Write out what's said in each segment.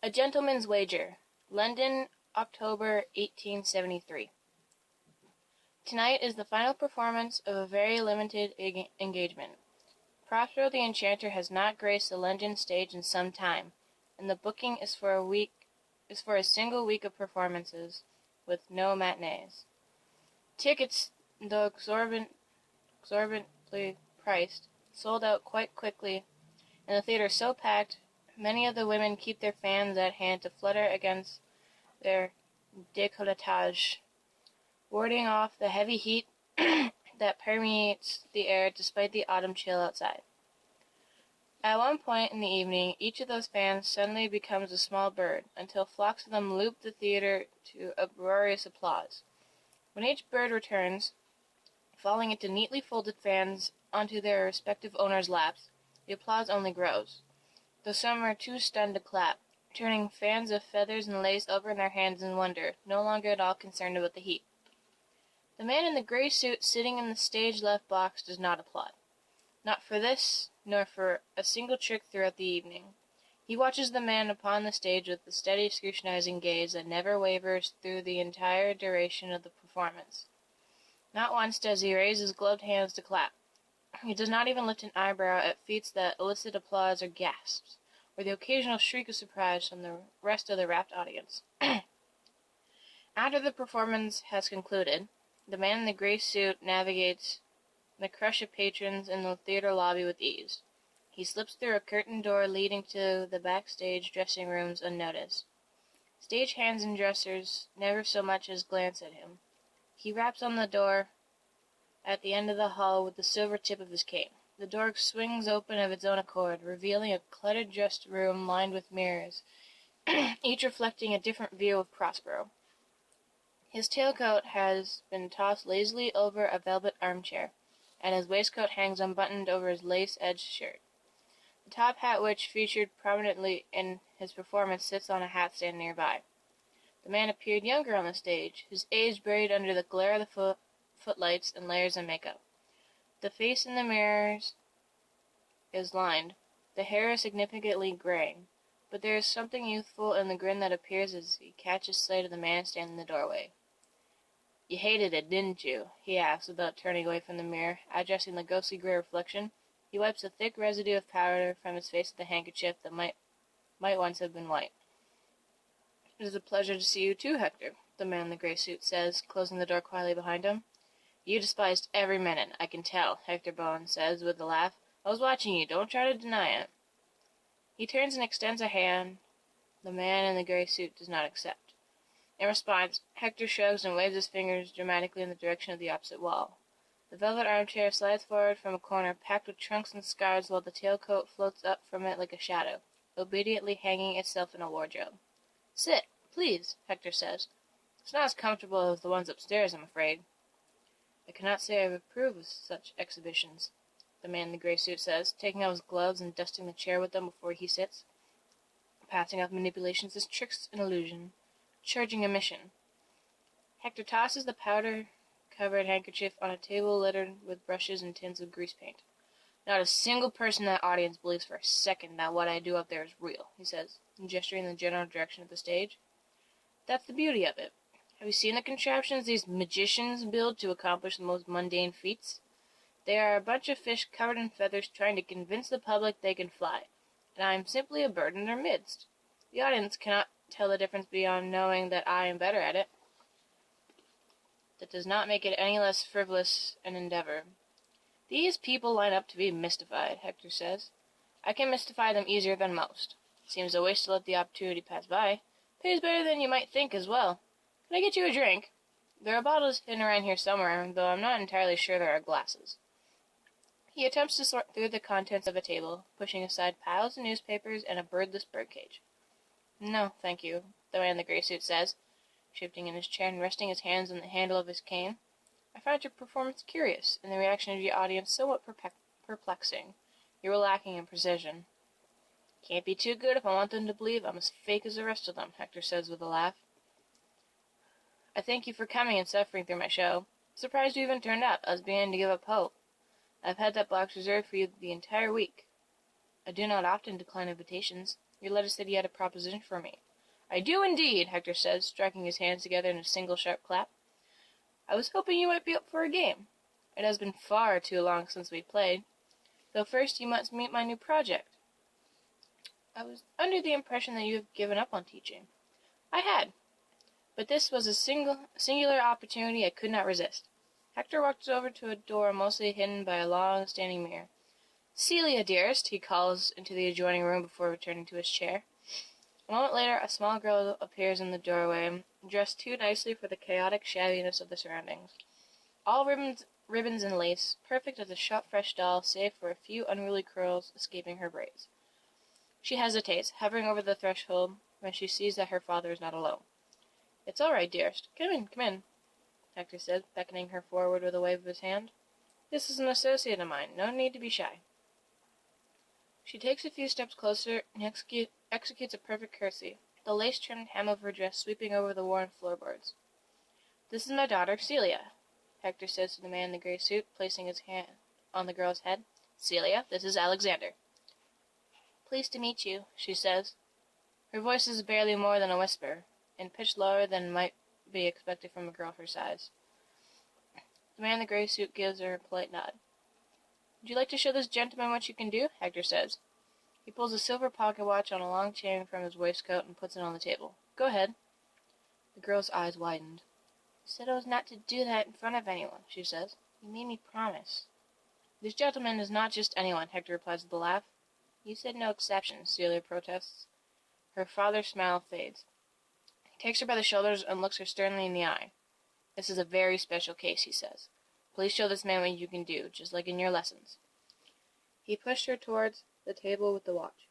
A Gentleman's Wager, London, October 1873. Tonight is the final performance of a very limited engagement. Prospero the Enchanter has not graced the London stage in some time, and the booking is for a single week of performances, with no matinees. Tickets, though exorbitantly priced, sold out quite quickly, and the theater so packed, many of the women keep their fans at hand to flutter against their décolletage, warding off the heavy heat that permeates the air despite the autumn chill outside. At one point in the evening, each of those fans suddenly becomes a small bird, until flocks of them loop the theater to uproarious applause. When each bird returns, falling into neatly folded fans onto their respective owners' laps, the applause only grows, though some are too stunned to clap, turning fans of feathers and lace over in their hands in wonder, no longer at all concerned about the heat. The man in the gray suit sitting in the stage-left box does not applaud. Not for this, nor for a single trick throughout the evening. He watches the man upon the stage with the steady, scrutinizing gaze that never wavers through the entire duration of the performance. Not once does he raise his gloved hands to clap. He does not even lift an eyebrow at feats that elicit applause or gasps, or the occasional shriek of surprise from the rest of the rapt audience. After the performance has concluded, the man in the gray suit navigates the crush of patrons in the theater lobby with ease. He slips through a curtained door leading to the backstage dressing rooms unnoticed. Stage hands and dressers never so much as glance at him. He raps on the door at the end of the hall with the silver tip of his cane. The door swings open of its own accord, revealing a cluttered dressed room lined with mirrors, each reflecting a different view of Prospero. His tailcoat has been tossed lazily over a velvet armchair, and his waistcoat hangs unbuttoned over his lace-edged shirt. The top hat which featured prominently in his performance sits on a hat stand nearby. The man appeared younger on the stage, his age buried under the glare of the footlights and layers of makeup. The face in the mirrors is lined, the hair is significantly graying, but there is something youthful in the grin that appears as he catches sight of the man standing in the doorway. "You hated it, didn't you?" he asks, without turning away from the mirror. Addressing the ghostly gray reflection, he wipes a thick residue of powder from his face with a handkerchief that might once have been white. "It is a pleasure to see you too, Hector," the man in the gray suit says, closing the door quietly behind him. "You despised every minute, I can tell," Hector Bowen says, with a laugh. "I was watching you, don't try to deny it." He turns and extends a hand. The man in the gray suit does not accept. In response, Hector shrugs and waves his fingers dramatically in the direction of the opposite wall. The velvet armchair slides forward from a corner packed with trunks and scarves, while the tailcoat floats up from it like a shadow, obediently hanging itself in a wardrobe. "Sit, please," Hector says. "It's not as comfortable as the ones upstairs, I'm afraid." "I cannot say I approve of such exhibitions," the man in the gray suit says, taking off his gloves and dusting the chair with them before he sits. Passing off manipulations as tricks and illusion. Charging a mission. Hector tosses the powder-covered handkerchief on a table littered with brushes and tins of grease paint. "Not a single person in that audience believes for a second that what I do up there is real," he says, gesturing in the general direction of the stage. "That's the beauty of it. Have you seen the contraptions these magicians build to accomplish the most mundane feats? They are a bunch of fish covered in feathers trying to convince the public they can fly, and I am simply a bird in their midst. The audience cannot tell the difference beyond knowing that I am better at it. That does not make it any less frivolous an endeavor. These people line up to be mystified," Hector says. "I can mystify them easier than most. Seems a waste to let the opportunity pass by. Pays better than you might think as well. Can I get you a drink? There are bottles hidden around here somewhere, though I'm not entirely sure there are glasses." He attempts to sort through the contents of a table, pushing aside piles of newspapers and a birdless birdcage. "No, thank you," the man in the gray suit says, shifting in his chair and resting his hands on the handle of his cane. "I find your performance curious, and the reaction of your audience somewhat perplexing. You were lacking in precision." "Can't be too good if I want them to believe I'm as fake as the rest of them," Hector says with a laugh. "I thank you for coming and suffering through my show. Surprised you even turned up. I was beginning to give up hope. I've had that box reserved for you the entire week. I do not often decline invitations." Your letter said you had a proposition for me. I do indeed, Hector says, striking his hands together in a single sharp clap. I was hoping you might be up for a game. It has been far too long since we played. Though first you must meet my new project. I was under the impression that you had given up on teaching. I had. But this was a singular opportunity I could not resist. Hector walked over to a door mostly hidden by a long-standing mirror. Celia, dearest, he calls into the adjoining room before returning to his chair. A moment later, a small girl appears in the doorway, dressed too nicely for the chaotic shabbiness of the surroundings. All ribbons and lace, perfect as a shop-fresh doll, save for a few unruly curls escaping her braids. She hesitates, hovering over the threshold, when she sees that her father is not alone. It's all right, dearest. Come in, Hector said, beckoning her forward with a wave of his hand. This is an associate of mine. No need to be shy. She takes a few steps closer and executes a perfect curtsy, the lace-trimmed hem of her dress sweeping over the worn floorboards. This is my daughter, Celia, Hector says to the man in the gray suit, placing his hand on the girl's head. Celia, this is Alexander. Pleased to meet you, she says. Her voice is barely more than a whisper, and pitched lower than might be expected from a girl her size. The man in the gray suit gives her a polite nod. Would you like to show this gentleman what you can do? Hector says. He pulls a silver pocket watch on a long chain from his waistcoat and puts it on the table. Go ahead. The girl's eyes widened. You said I was not to do that in front of anyone, she says. You made me promise. This gentleman is not just anyone, Hector replies with a laugh. You said no exceptions, Celia protests. Her father's smile fades. He takes her by the shoulders and looks her sternly in the eye. This is a very special case, he says. Please show this man what you can do, just like in your lessons. He pushed her towards the table with the watch.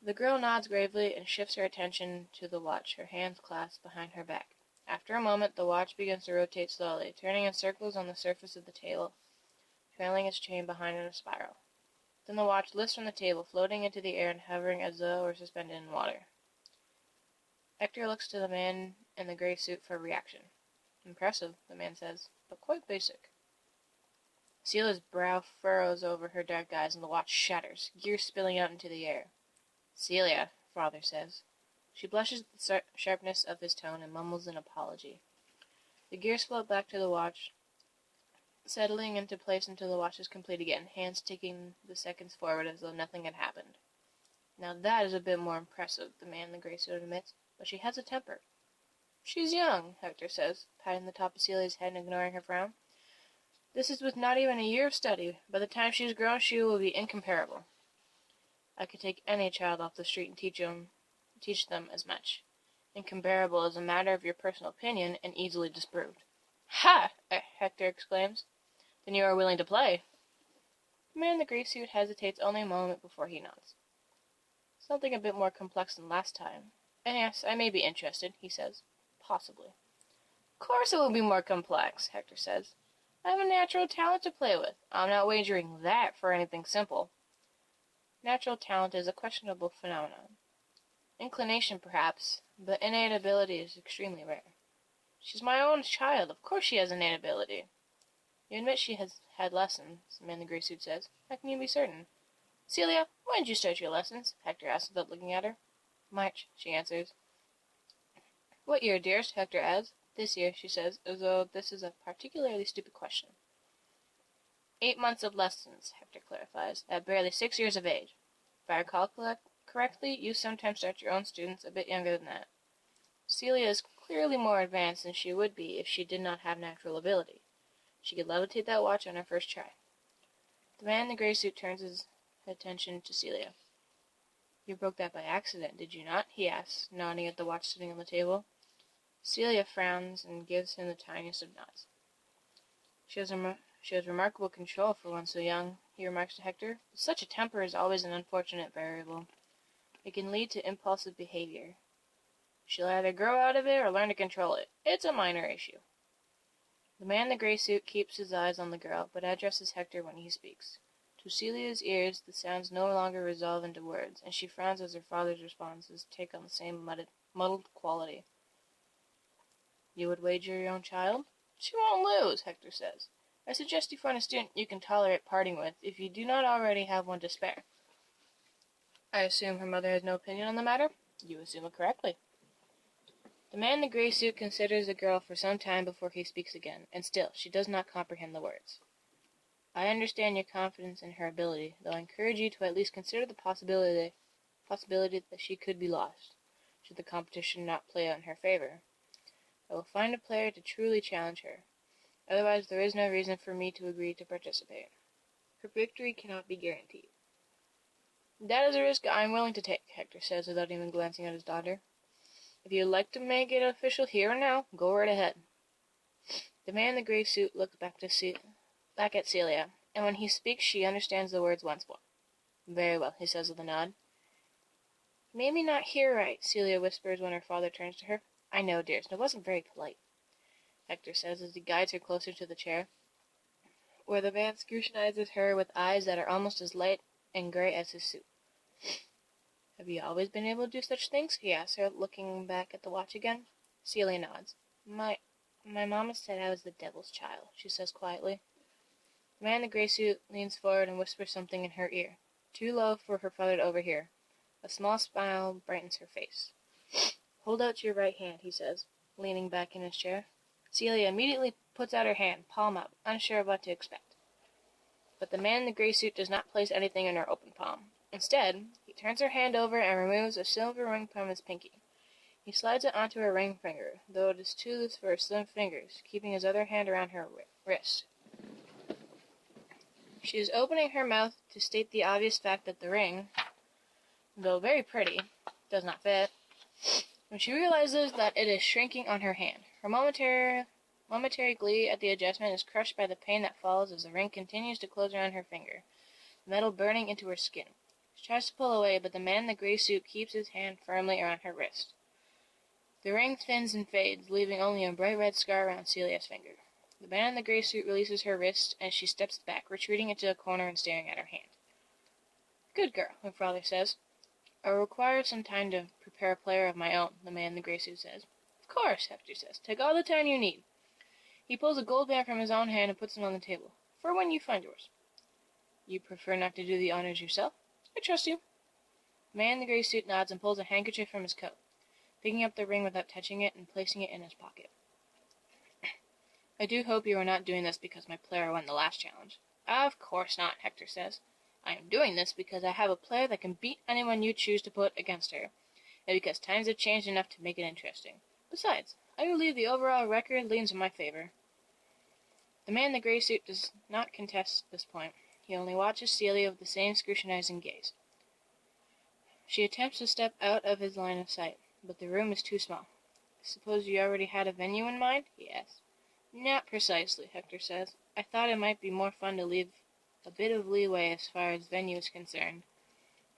The girl nods gravely and shifts her attention to the watch, her hands clasped behind her back. After a moment, the watch begins to rotate slowly, turning in circles on the surface of the table, trailing its chain behind in a spiral. Then the watch lifts from the table, floating into the air and hovering as though it were suspended in water. Hector looks to the man in the gray suit for a reaction. Impressive, the man says, but quite basic. Celia's brow furrows over her dark eyes and the watch shatters, gears spilling out into the air. Celia, father says. She blushes at the sharpness of his tone and mumbles an apology. The gears float back to the watch, settling into place until the watch is complete again, hands ticking the seconds forward as though nothing had happened. Now that is a bit more impressive, the man in the gray suit admits, but she has a temper. She's young, Hector says, patting the top of Celia's head and ignoring her frown. This is with not even a year of study. By the time she's grown, she will be incomparable. I could take any child off the street and teach them as much. Incomparable is a matter of your personal opinion and easily disproved. Ha! Hector exclaims. Then you are willing to play. The man in the gray suit hesitates only a moment before he nods. Something a bit more complex than last time. And yes, I may be interested, he says. Possibly. Of course it will be more complex, Hector says. I have a natural talent to play with. I'm not wagering that for anything simple. Natural talent is a questionable phenomenon. Inclination, perhaps, but innate ability is extremely rare. She's my own child. Of course she has innate ability. You admit she has had lessons, the man in the gray suit says. How can you be certain? Celia, when did you start your lessons? Hector asks without looking at her. March, she answers. What year, dearest? Hector asks. This year, she says, as though this is a particularly stupid question. 8 months of lessons, Hector clarifies, at barely 6 years of age. If I recall correctly, you sometimes start your own students a bit younger than that. Celia is clearly more advanced than she would be if she did not have natural ability. She could levitate that watch on her first try. The man in the gray suit turns his attention to Celia. You broke that by accident, did you not? He asks, nodding at the watch sitting on the table. Celia frowns and gives him the tiniest of nods. She has remarkable control for one so young, he remarks to Hector. But such a temper is always an unfortunate variable. It can lead to impulsive behavior. She'll either grow out of it or learn to control it. It's a minor issue. The man in the gray suit keeps his eyes on the girl, but addresses Hector when he speaks. To Celia's ears, the sounds no longer resolve into words, and she frowns as her father's responses take on the same muddled quality. You would wager your own child? She won't lose, Hector says. I suggest you find a student you can tolerate parting with, if you do not already have one to spare. I assume her mother has no opinion on the matter? You assume it correctly. The man in the gray suit considers the girl for some time before he speaks again, and still she does not comprehend the words. I understand your confidence in her ability, though I encourage you to at least consider the possibility that she could be lost, should the competition not play out in her favor. I will find a player to truly challenge her. Otherwise, there is no reason for me to agree to participate. Her victory cannot be guaranteed. That is a risk I am willing to take, Hector says without even glancing at his daughter. If you'd like to make it official here and now, go right ahead. The man in the gray suit looks back at Celia, and when he speaks she understands the words once more. Very well, he says with a nod. Made me not hear right, Celia whispers when her father turns to her. I know, dearest, it wasn't very polite, Hector says as he guides her closer to the chair, where the man scrutinizes her with eyes that are almost as light and gray as his suit. Have you always been able to do such things? He asks her, looking back at the watch again. Celia nods. My mama said I was the devil's child, she says quietly. The man in the gray suit leans forward and whispers something in her ear, too low for her father to overhear. A small smile brightens her face. Hold out your right hand, he says, leaning back in his chair. Celia immediately puts out her hand, palm up, unsure of what to expect. But the man in the gray suit does not place anything in her open palm. Instead, he turns her hand over and removes a silver ring from his pinky. He slides it onto her ring finger, though it is too loose for her slim fingers, keeping his other hand around her wrist. She is opening her mouth to state the obvious fact that the ring, though very pretty, does not fit, when she realizes that it is shrinking on her hand. Her momentary glee at the adjustment is crushed by the pain that follows as the ring continues to close around her finger, the metal burning into her skin. She tries to pull away, but the man in the gray suit keeps his hand firmly around her wrist. The ring thins and fades, leaving only a bright red scar around Celia's finger. The man in the gray suit releases her wrist, and she steps back, retreating into a corner and staring at her hand. Good girl, her father says. I will require some time to prepare a player of my own, the man in the gray suit says. Of course, Hector says. Take all the time you need. He pulls a gold band from his own hand and puts it on the table. For when you find yours. You prefer not to do the honors yourself? I trust you. The man in the gray suit nods and pulls a handkerchief from his coat, picking up the ring without touching it and placing it in his pocket. I do hope you are not doing this because my player won the last challenge. Of course not, Hector says. I am doing this because I have a player that can beat anyone you choose to put against her, and because times have changed enough to make it interesting. Besides, I believe the overall record leans in my favor. The man in the gray suit does not contest this point. He only watches Celia with the same scrutinizing gaze. She attempts to step out of his line of sight, but the room is too small. Suppose you already had a venue in mind? He asks. Not precisely, Hector says. I thought it might be more fun to leave a bit of leeway as far as venue is concerned.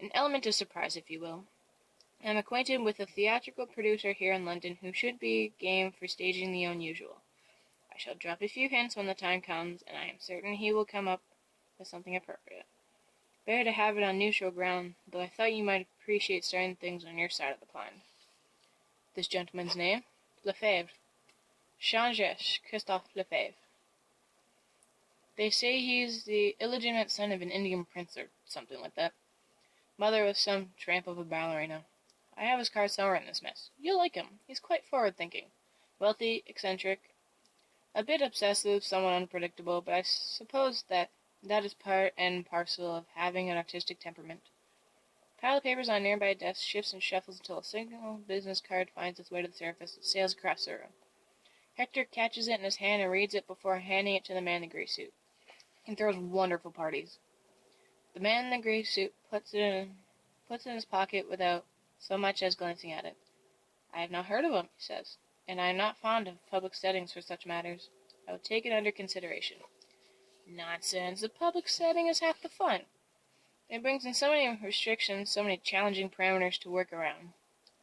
An element of surprise, if you will. I am acquainted with a theatrical producer here in London who should be game for staging the unusual. I shall drop a few hints when the time comes, and I am certain he will come up with something appropriate. Better to have it on neutral ground, though I thought you might appreciate starting things on your side of the pond. This gentleman's name? Lefebvre. Jean-Jacques Christophe Lefebvre. They say he's the illegitimate son of an Indian prince or something like that. Mother was some tramp of a ballerina. I have his card somewhere in this mess. You'll like him. He's quite forward-thinking. Wealthy, eccentric, a bit obsessive, somewhat unpredictable, but I suppose that is part and parcel of having an artistic temperament. Pile of papers on a nearby desk shifts and shuffles until a single business card finds its way to the surface and sails across the room. Hector catches it in his hand and reads it before handing it to the man in the gray suit. He throws wonderful parties. The man in the gray suit puts it in his pocket without so much as glancing at it. I have not heard of him, he says, and I am not fond of public settings for such matters. I will take it under consideration. Nonsense. The public setting is half the fun. It brings in so many restrictions, so many challenging parameters to work around.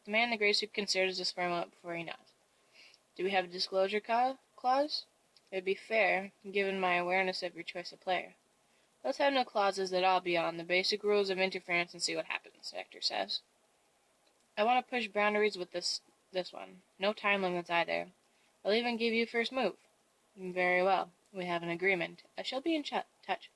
The man in the gray suit considers this for a moment before he nods. Do we have a disclosure clause? It would be fair, given my awareness of your choice of player. Let's have no clauses at all beyond the basic rules of interference and see what happens, Hector says. I want to push boundaries with this one. No time limits either. I'll even give you first move. Very well. We have an agreement. I shall be in touch.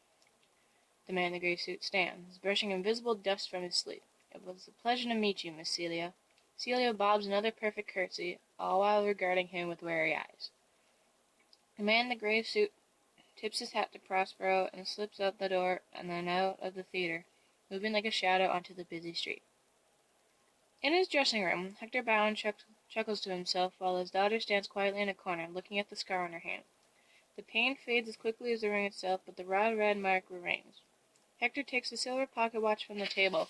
The man in the gray suit stands, brushing invisible dust from his sleeve. It was a pleasure to meet you, Miss Celia. Celia bobs another perfect curtsy, all while regarding him with wary eyes. The man in the gray suit tips his hat to Prospero and slips out the door and then out of the theater, moving like a shadow onto the busy street. In his dressing room, Hector Bowen chuckles to himself while his daughter stands quietly in a corner, looking at the scar on her hand. The pain fades as quickly as the ring itself, but the raw red mark remains. Hector takes the silver pocket watch from the table,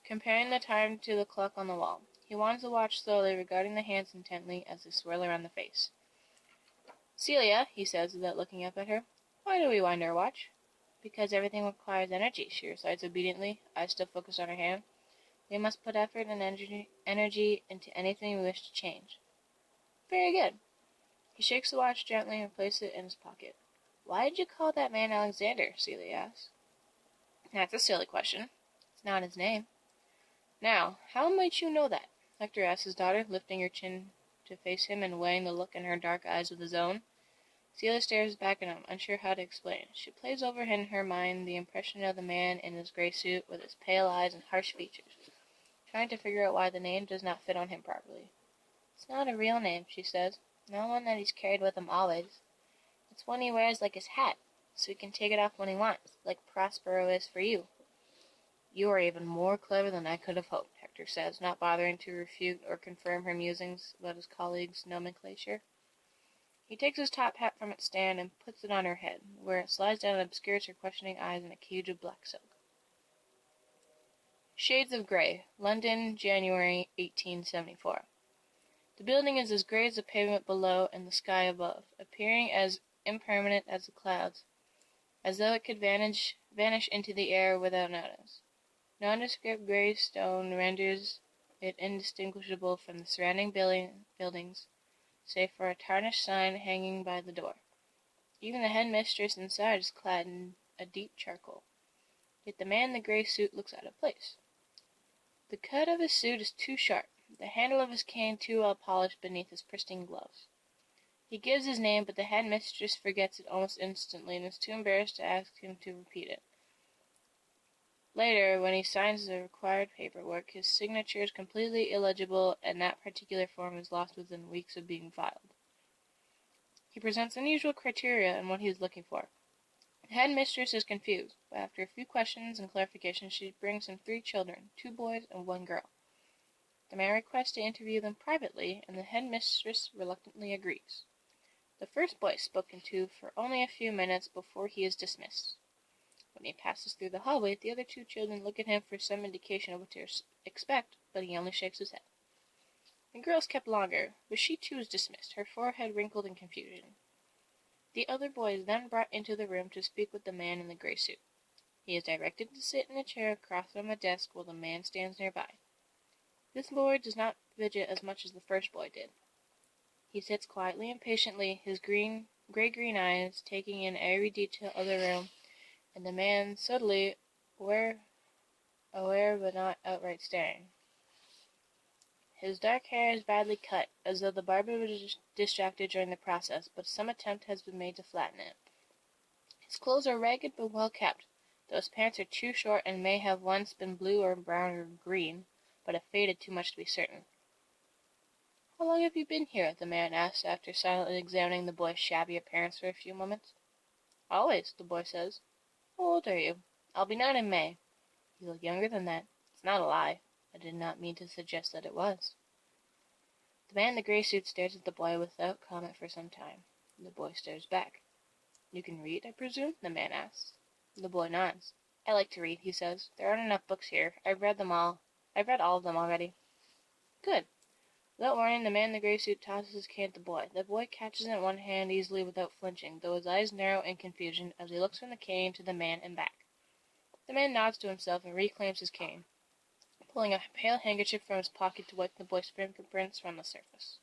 comparing the time to the clock on the wall. He winds the watch slowly, regarding the hands intently as they swirl around the face. Celia, he says without looking up at her, why do we wind our watch? Because everything requires energy, she recites obediently, eyes still focused on her hand. We must put effort and energy into anything we wish to change. Very good. He shakes the watch gently and places it in his pocket. Why did you call that man Alexander? Celia asks. That's a silly question. It's not his name. Now, how might you know that? Hector asks his daughter, lifting her chin to face him and weighing the look in her dark eyes with his own. Celia stares back at him, unsure how to explain. She plays over in her mind the impression of the man in his gray suit with his pale eyes and harsh features, trying to figure out why the name does not fit on him properly. It's not a real name, she says. Not one that he's carried with him always. It's one he wears like his hat, so he can take it off when he wants, like Prospero is for you. You are even more clever than I could have hoped, Hector says, not bothering to refute or confirm her musings about his colleague's nomenclature. He takes his top hat from its stand and puts it on her head, where it slides down and obscures her questioning eyes in a cage of black silk. Shades of Grey, London, January 1874. The building is as grey as the pavement below and the sky above, appearing as impermanent as the clouds, as though it could vanish into the air without notice. Nondescript grey stone renders it indistinguishable from the surrounding buildings, save for a tarnished sign hanging by the door. Even the headmistress inside is clad in a deep charcoal. Yet the man in the grey suit looks out of place. The cut of his suit is too sharp, the handle of his cane too well polished beneath his pristine gloves. He gives his name, but the headmistress forgets it almost instantly and is too embarrassed to ask him to repeat it. Later, when he signs the required paperwork, his signature is completely illegible, and that particular form is lost within weeks of being filed. He presents unusual criteria in what he is looking for. The headmistress is confused, but after a few questions and clarifications, she brings him 3 children, 2 boys and 1 girl. The man requests to interview them privately, and the headmistress reluctantly agrees. The first boy is spoken to for only a few minutes before he is dismissed. When he passes through the hallway, the other 2 children look at him for some indication of what to expect, but he only shakes his head. The girl is kept longer, but she too is dismissed, her forehead wrinkled in confusion. The other boy is then brought into the room to speak with the man in the gray suit. He is directed to sit in a chair across from a desk while the man stands nearby. This boy does not fidget as much as the first boy did. He sits quietly and patiently, his gray-green eyes taking in every detail of the room, and the man subtly aware but not outright staring. His dark hair is badly cut, as though the barber was distracted during the process, but some attempt has been made to flatten it. His clothes are ragged but well kept, though his pants are too short and may have once been blue or brown or green, but have faded too much to be certain. How long have you been here? The man asked, after silently examining the boy's shabby appearance for a few moments. Always, the boy says. How old are you? I'll be 9 in May. You look younger than that. It's not a lie. I did not mean to suggest that it was. The man in the gray suit stares at the boy without comment for some time. The boy stares back. You can read, I presume? The man asks. The boy nods. I like to read, he says. There aren't enough books here. I've read all of them already. Good. Without warning, the man in the gray suit tosses his cane at the boy. The boy catches it in one hand easily without flinching, though his eyes narrow in confusion as he looks from the cane to the man and back. The man nods to himself and reclaims his cane, pulling a pale handkerchief from his pocket to wipe the boy's fingerprints from the surface.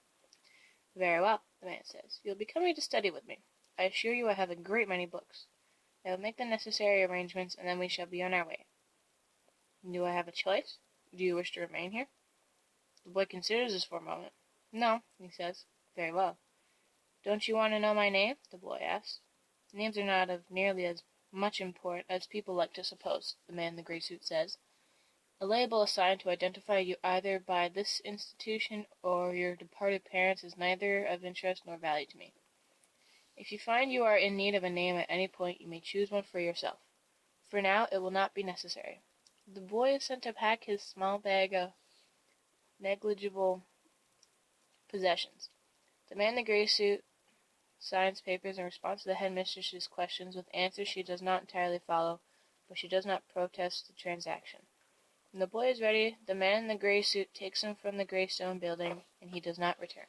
Very well, the man says. You'll be coming to study with me. I assure you I have a great many books. I will make the necessary arrangements, and then we shall be on our way. Do I have a choice? Do you wish to remain here? The boy considers this for a moment. No, he says. Very well. Don't you want to know my name? The boy asks. Names are not of nearly as much import as people like to suppose, the man in the gray suit says. A label assigned to identify you either by this institution or your departed parents is neither of interest nor value to me. If you find you are in need of a name at any point, you may choose one for yourself. For now, it will not be necessary." The boy is sent to pack his small bag of negligible possessions. The man in the gray suit signs papers in response to the headmistress's questions with answers she does not entirely follow, but she does not protest the transaction. When the boy is ready, the man in the gray suit takes him from the gray stone building, and he does not return.